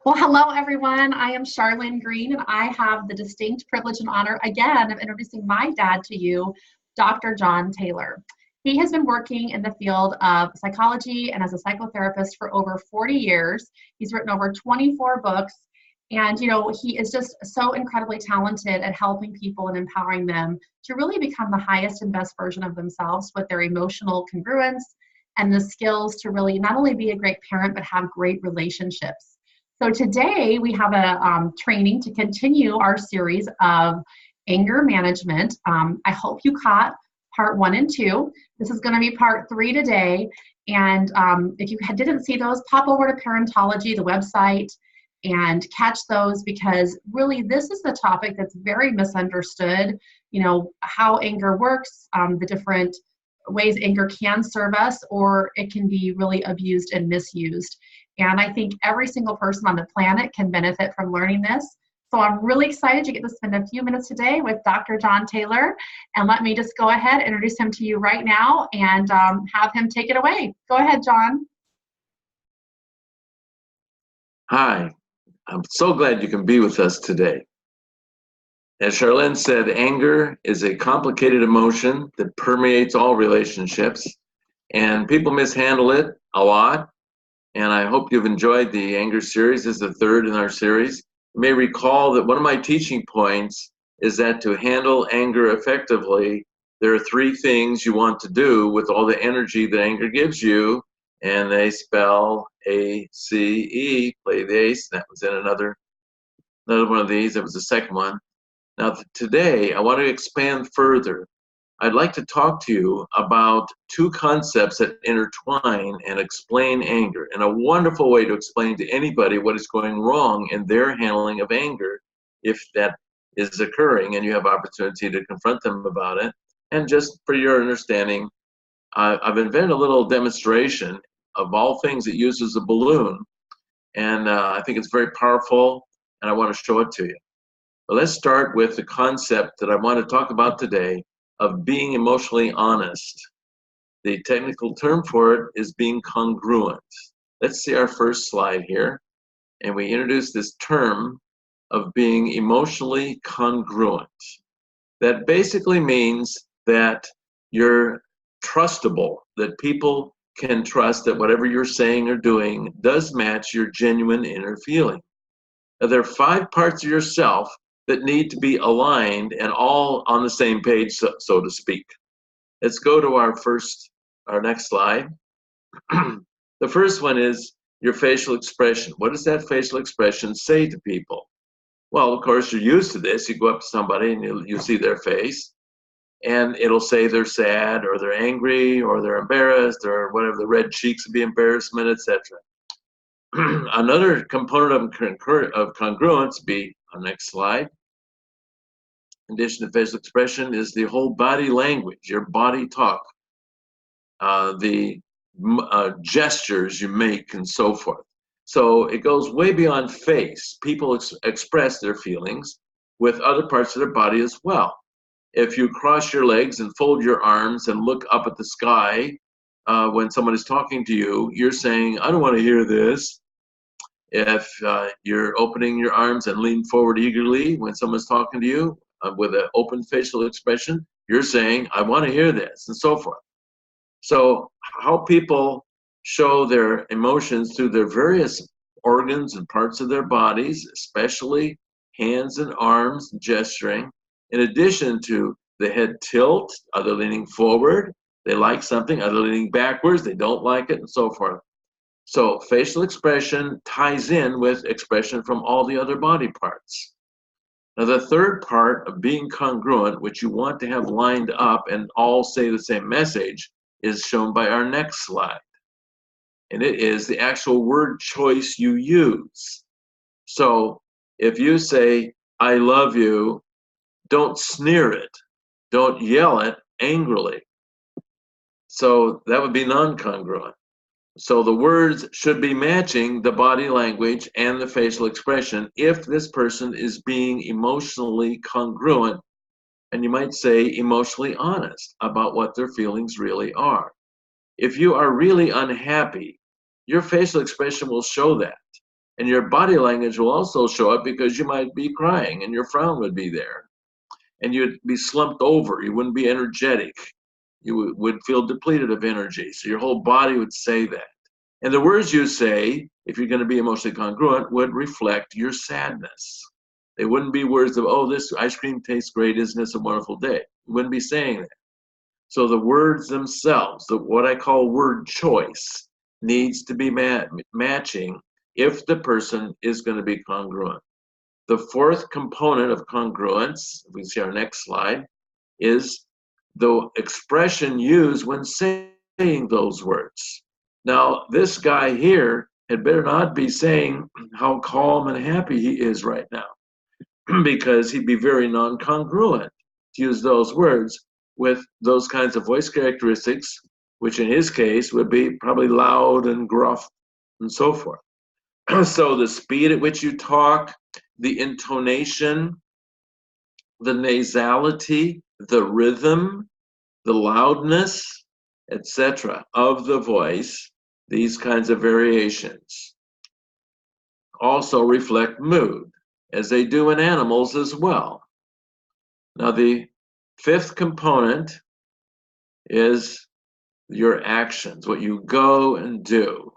Well, hello everyone. I am Charlene Green, and I have the distinct privilege and honor again of introducing my dad to you, Dr. John Taylor. He has been working in the field of psychology and as a psychotherapist for over 40 years. He's written over 24 books, and he is just so incredibly talented at helping people and empowering them to really become the highest and best version of themselves with their emotional congruence and the skills to really not only be a great parent but have great relationships. So today we have a training to continue our series of anger management. I hope you caught part 1 and 2. This is going to be part 3 today. And if you didn't see those, pop over to Parentology, the website, and catch those, because really this is the topic that's very misunderstood. How anger works, the different ways anger can serve us, or it can be really abused and misused. And I think every single person on the planet can benefit from learning this. So I'm really excited you get to spend a few minutes today with Dr. John Taylor. And let me just go ahead and introduce him to you right now and have him take it away. Go ahead, John. Hi, I'm so glad you can be with us today. As Charlene said, anger is a complicated emotion that permeates all relationships, and people mishandle it a lot. And I hope you've enjoyed the anger series. This is the 3rd in our series. You may recall that one of my teaching points is that to handle anger effectively, there are 3 things you want to do with all the energy that anger gives you, and they spell ACE, play the ace. That was in another one of these. That was the second one. Now today, I want to expand further. I'd like to talk to you about 2 concepts that intertwine and explain anger, and a wonderful way to explain to anybody what is going wrong in their handling of anger, if that is occurring and you have opportunity to confront them about it. And just for your understanding, I've invented a little demonstration of all things that uses a balloon, and I think it's very powerful, and I want to show it to you. But let's start with the concept that I want to talk about today of being emotionally honest. The technical term for it is being congruent. Let's see our first slide here. And we introduce this term of being emotionally congruent. That basically means that you're trustable, that people can trust that whatever you're saying or doing does match your genuine inner feeling. Now, there are 5 parts of yourself that need to be aligned and all on the same page, so to speak. Let's go to our next slide. The first one is your facial expression. What does that facial expression say to people? Well, of course, you're used to this. You go up to somebody and you see their face, and it'll say they're sad, or they're angry, or they're embarrassed, or whatever. The red cheeks would be embarrassment, etc. Another component of congruence, be on next slide, in addition to facial expression, is the whole body language, your body talk, the gestures you make, and so forth. So it goes way beyond face. People express their feelings with other parts of their body as well. If you cross your legs and fold your arms and look up at the sky when someone is talking to you, you're saying, I don't want to hear this. If you're opening your arms and lean forward eagerly when someone's talking to you with an open facial expression, you're saying, I want to hear this, and so forth. So how people show their emotions through their various organs and parts of their bodies, especially hands and arms, gesturing, in addition to the head tilt, other leaning forward, they like something, other leaning backwards, they don't like it, and so forth. So facial expression ties in with expression from all the other body parts. Now, the third part of being congruent, which you want to have lined up and all say the same message, is shown by our next slide. And it is the actual word choice you use. So if you say, I love you, don't sneer it. Don't yell it angrily. So that would be non-congruent. So the words should be matching the body language and the facial expression if this person is being emotionally congruent, and you might say emotionally honest about what their feelings really are. If you are really unhappy, your facial expression will show that. And your body language will also show up because you might be crying and your frown would be there. And you'd be slumped over. You wouldn't be energetic. You would feel depleted of energy. So your whole body would say that. And the words you say, if you're going to be emotionally congruent, would reflect your sadness. They wouldn't be words of, oh, this ice cream tastes great, isn't this a wonderful day? You wouldn't be saying that. So the words themselves, what I call word choice, needs to be matching if the person is going to be congruent. The fourth component of congruence, if we see our next slide, is the expression used when saying those words. Now, this guy here had better not be saying how calm and happy he is right now, because he'd be very non-congruent to use those words with those kinds of voice characteristics, which in his case would be probably loud and gruff and so forth. So the speed at which you talk, the intonation, the nasality, the rhythm, the loudness, etc. of the voice, these kinds of variations also reflect mood, as they do in animals as well. Now, the fifth component is your actions, what you go and do.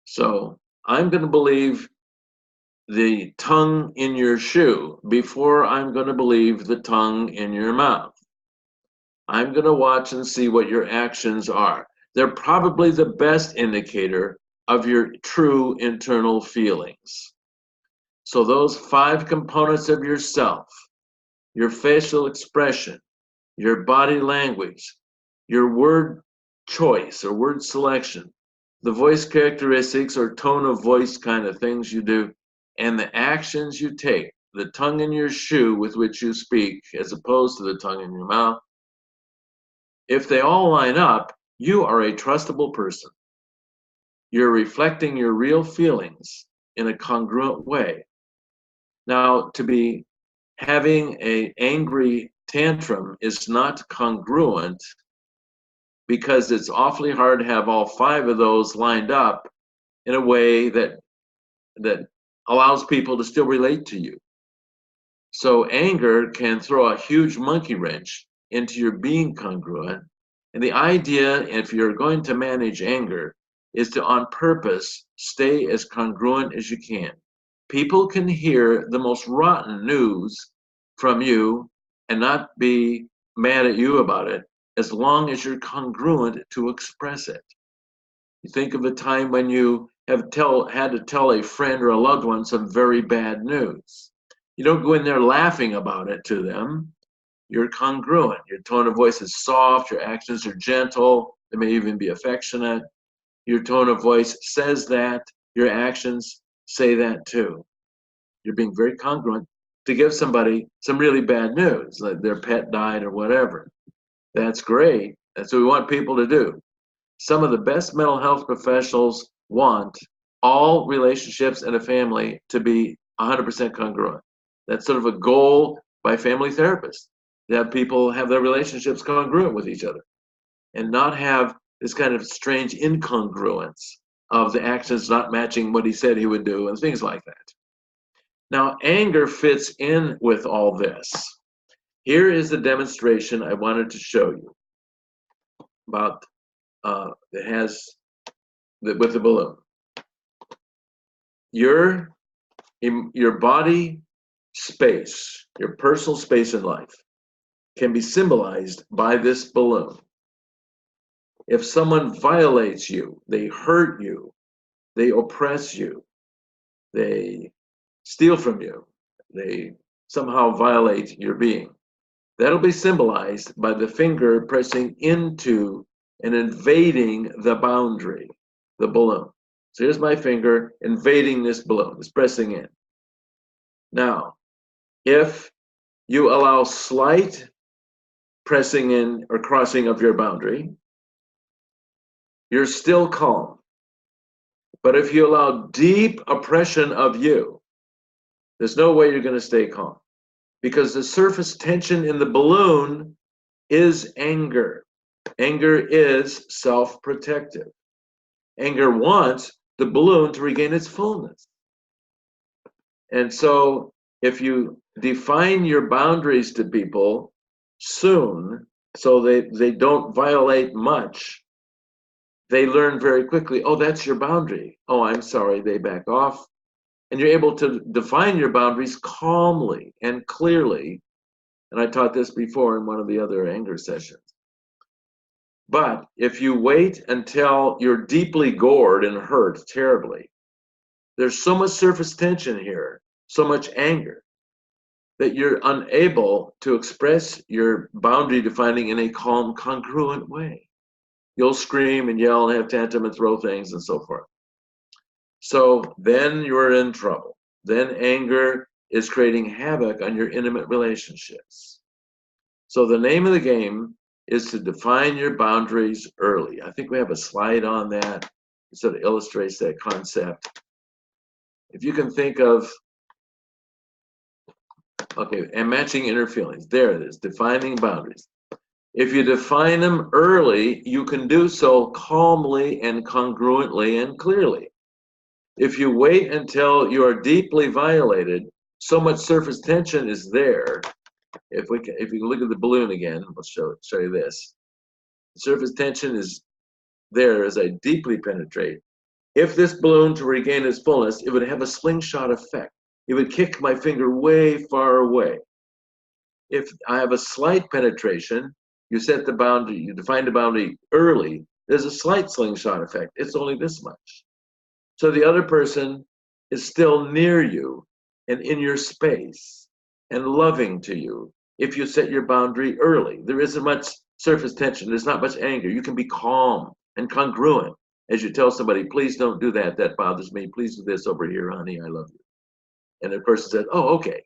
So I'm going to believe the tongue in your shoe before I'm going to believe the tongue in your mouth. I'm going to watch and see what your actions are. They're probably the best indicator of your true internal feelings. So those 5 components of yourself, your facial expression, your body language, your word choice or word selection, the voice characteristics or tone of voice kind of things you do, and the actions you take, the tongue in your shoe with which you speak as opposed to the tongue in your mouth, if they all line up, you are a trustable person. You're reflecting your real feelings in a congruent way. Now, to be having an angry tantrum is not congruent because it's awfully hard to have all 5 of those lined up in a way that allows people to still relate to you. So anger can throw a huge monkey wrench into your being congruent. And the idea, if you're going to manage anger, is to on purpose stay as congruent as you can. People can hear the most rotten news from you and not be mad at you about it as long as you're congruent to express it. You think of a time when you had to tell a friend or a loved one some very bad news. You don't go in there laughing about it to them. You're congruent. Your tone of voice is soft. Your actions are gentle. They may even be affectionate. Your tone of voice says that. Your actions say that too. You're being very congruent to give somebody some really bad news, like their pet died or whatever. That's great. That's what we want people to do. Some of the best mental health professionals want all relationships in a family to be 100% congruent. That's sort of a goal by family therapists, that people have their relationships congruent with each other and not have this kind of strange incongruence of the actions not matching what he said he would do and things like that. Now, anger fits in with all this. Here is the demonstration I wanted to show you about it has with the balloon. Your body space, your personal space in life, can be symbolized by this balloon. If someone violates you, they hurt you, they oppress you, they steal from you, they somehow violate your being, that'll be symbolized by the finger pressing into and invading the boundary, the balloon. So here's my finger invading this balloon, it's pressing in. Now, if you allow slight pressing in or crossing of your boundary, you're still calm. But if you allow deep oppression of you, there's no way you're going to stay calm, because the surface tension in the balloon is anger. Anger is self-protective. Anger wants the balloon to regain its fullness. And so if you define your boundaries to people soon, so they don't violate much, they learn very quickly, oh, that's your boundary. Oh, I'm sorry, they back off. And you're able to define your boundaries calmly and clearly. And I taught this before in one of the other anger sessions. But if you wait until you're deeply gored and hurt terribly, there's so much surface tension here, so much anger, that you're unable to express your boundary defining in a calm, congruent way. You'll scream and yell and have tantrum and throw things and so forth. So then you're in trouble. Then anger is creating havoc on your intimate relationships. So the name of the game is to define your boundaries early. I think we have a slide on that. It sort of illustrates that concept. If you can think of, okay, and matching inner feelings. There it is, defining boundaries. If you define them early, you can do so calmly and congruently and clearly. If you wait until you are deeply violated, so much surface tension is there. If you can look at the balloon again, I'll show you this. The surface tension is there as I deeply penetrate. If this balloon to regain its fullness, it would have a slingshot effect. It would kick my finger way far away. If I have a slight penetration, you set the boundary, you define the boundary early, there's a slight slingshot effect. It's only this much. So the other person is still near you and in your space and loving to you if you set your boundary early. There isn't much surface tension. There's not much anger. You can be calm and congruent as you tell somebody, please don't do that. That bothers me. Please do this over here, honey. I love you. And the person said, oh, okay.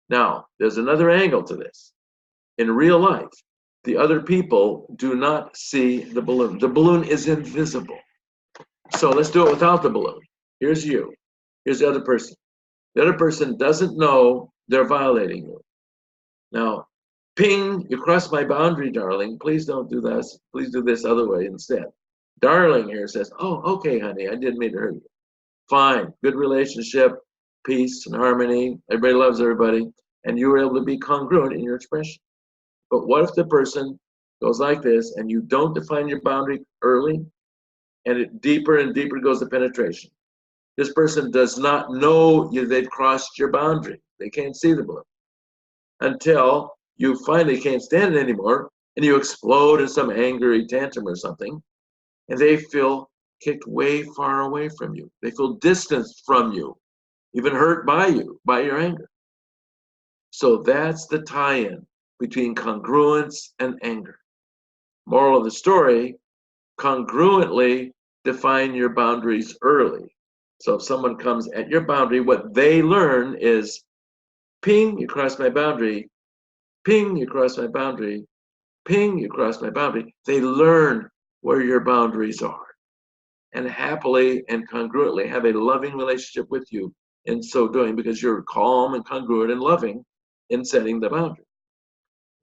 Now, there's another angle to this. In real life, the other people do not see the balloon. The balloon is invisible. So let's do it without the balloon. Here's you. Here's the other person. The other person doesn't know they're violating you. Now, ping, you crossed my boundary, darling. Please don't do this. Please do this other way instead. Darling here says, oh, okay, honey, I didn't mean to hurt you. Fine, good relationship, peace and harmony. Everybody loves everybody. And you were able to be congruent in your expression. But what if the person goes like this and you don't define your boundary early and it deeper and deeper goes the penetration? This person does not know they've crossed your boundary. They can't see the balloon until you finally can't stand it anymore and you explode in some angry tantrum or something, and they feel kicked way far away from you. They feel distanced from you, even hurt by you, by your anger. So that's the tie-in between congruence and anger. Moral of the story, congruently define your boundaries early. So if someone comes at your boundary, what they learn is, ping, you crossed my boundary, ping, you crossed my boundary, ping, you crossed my boundary. They learn where your boundaries are and happily and congruently have a loving relationship with you in so doing, because you're calm and congruent and loving in setting the boundary.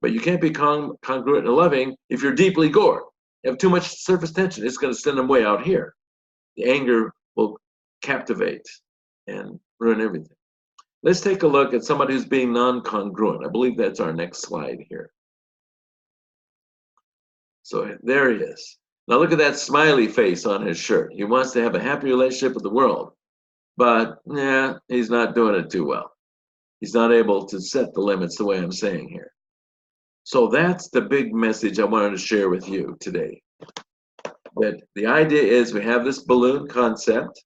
But you can't be congruent and loving if you're deeply gored. You have too much surface tension. It's going to send them way out here. The anger will captivate and ruin everything. Let's take a look at somebody who's being non-congruent. I believe that's our next slide here. So there he is. Now look at that smiley face on his shirt. He wants to have a happy relationship with the world, but yeah, he's not doing it too well. He's not able to set the limits the way I'm saying here. So that's the big message I wanted to share with you today. That the idea is we have this balloon concept,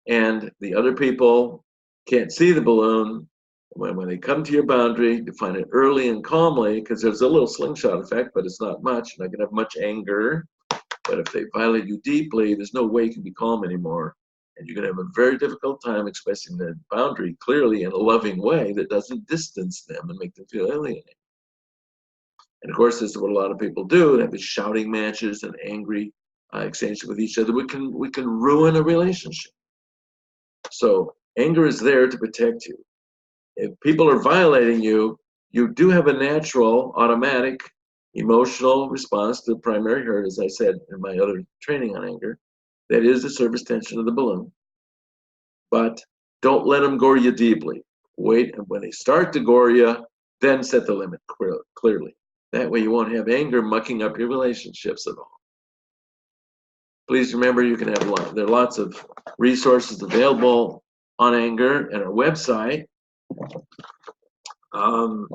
and the other people can't see the balloon. When they come to your boundary, define it early and calmly, because there's a little slingshot effect, but it's not much. You're not going to have much anger. But if they violate you deeply, there's no way you can be calm anymore. And you're going to have a very difficult time expressing the boundary clearly in a loving way that doesn't distance them and make them feel alienated. And of course, this is what a lot of people do. They have these shouting matches and angry exchanges with each other. We can ruin a relationship. So anger is there to protect you. If people are violating you, you do have a natural, automatic, emotional response to primary hurt, as I said in my other training on anger. That is the surface tension of the balloon. But Don't let them gore you deeply. Wait, and when they start to gore you, then set the limit clearly. That way you won't have anger mucking up your relationships at all. Please remember, you can have there are lots of resources available on anger at our website. One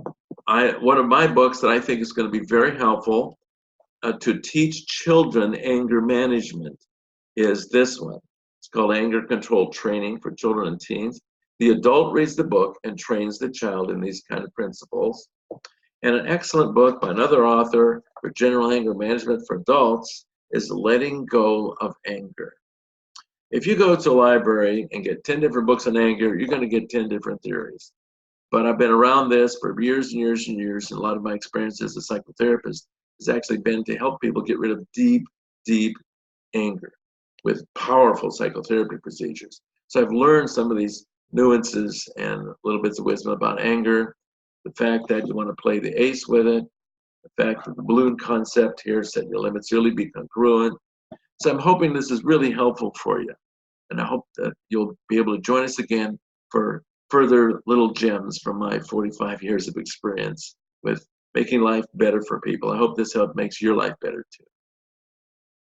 of my books that I think is going to be very helpful to teach children anger management is this one. It's called Anger Control Training for Children and Teens. The adult reads the book and trains the child in these kind of principles. And an excellent book by another author for general anger management for adults is Letting Go of Anger. If you go to a library and get 10 different books on anger, you're going to get 10 different theories. But I've been around this for years and years and years, and a lot of my experience as a psychotherapist has actually been to help people get rid of deep, deep anger with powerful psychotherapy procedures. So I've learned some of these nuances and little bits of wisdom about anger, the fact that you want to play the ace with it, the fact that the balloon concept here, set your limits early, be congruent. So I'm hoping this is really helpful for you. And I hope that you'll be able to join us again for further little gems from my 45 years of experience with making life better for people. I hope this help makes your life better too.